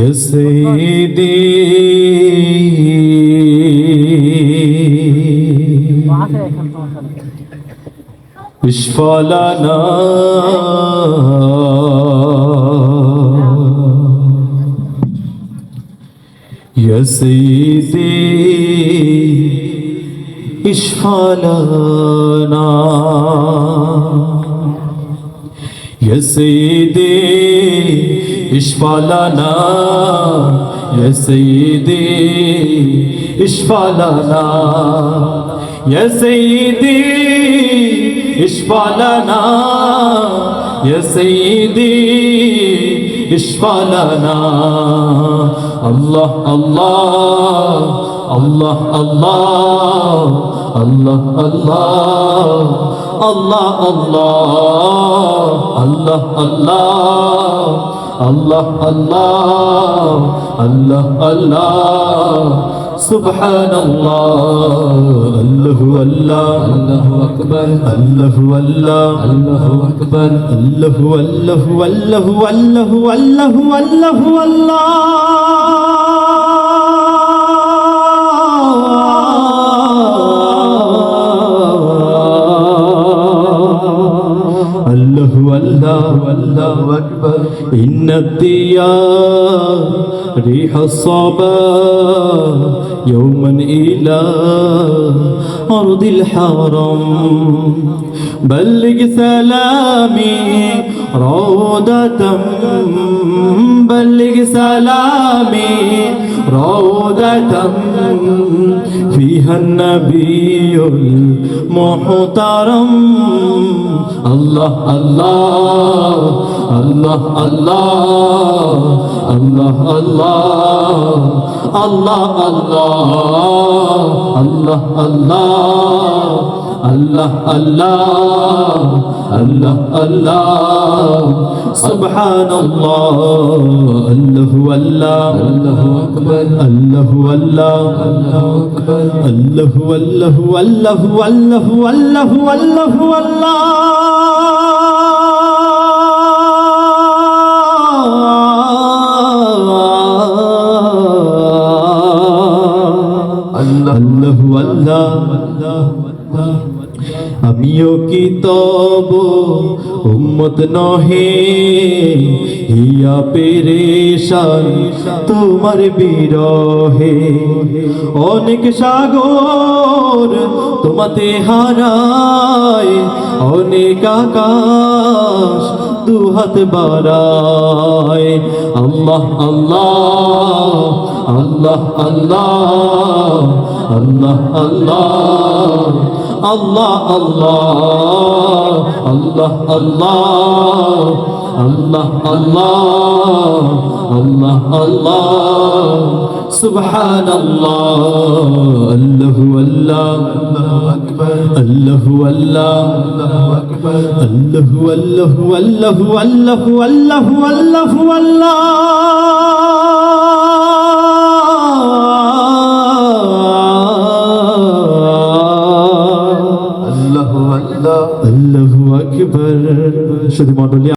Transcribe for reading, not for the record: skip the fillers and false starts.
يا سيدي اشفع لنا يا سيدي اشفع لنا يا سيدي اشفع لنا يا سيدي اشفع لنا يا سيدي اشفع لنا يا سيدي اشفع لنا الله الله الله الله الله الله الله الله الله الله الله الله سبحان الله الله الله الله أكبر الله الله الله أكبر الله الله الله الله الله الله الله الله الله أكبر إن الديار ريح الصبا يوما إلى أرض الحرم بلغ سلامي روضة بلغ سلامي روضة فيها النبي المحترم الله الله الله الله الله الله الله الله الله الله الله الله سبحان الله الله الله الله أكبر الله الله الله أكبر الله الله الله الله الله الله الله الله الله আমিও কি তব উম্মত নহে হিয়া পেরেশান তোমার বিরহে অনেক সাগর তোমাতে হারায় অনেক আকাশ দুহাত বাড়ায় আল্লাহ আল্লাহ আল্লাহ আল্লাহ আল্লাহ আল্লাহ Allah Allah Allah Allah Allah Allah Allah Allah Subhanallah Allahu Allah Allahu Akbar Allahu Allah Allahu Akbar Allahu Allahu Allahu Allahu Allahu Allahu Allah Allahu Akbar শুধু মণ্ডলী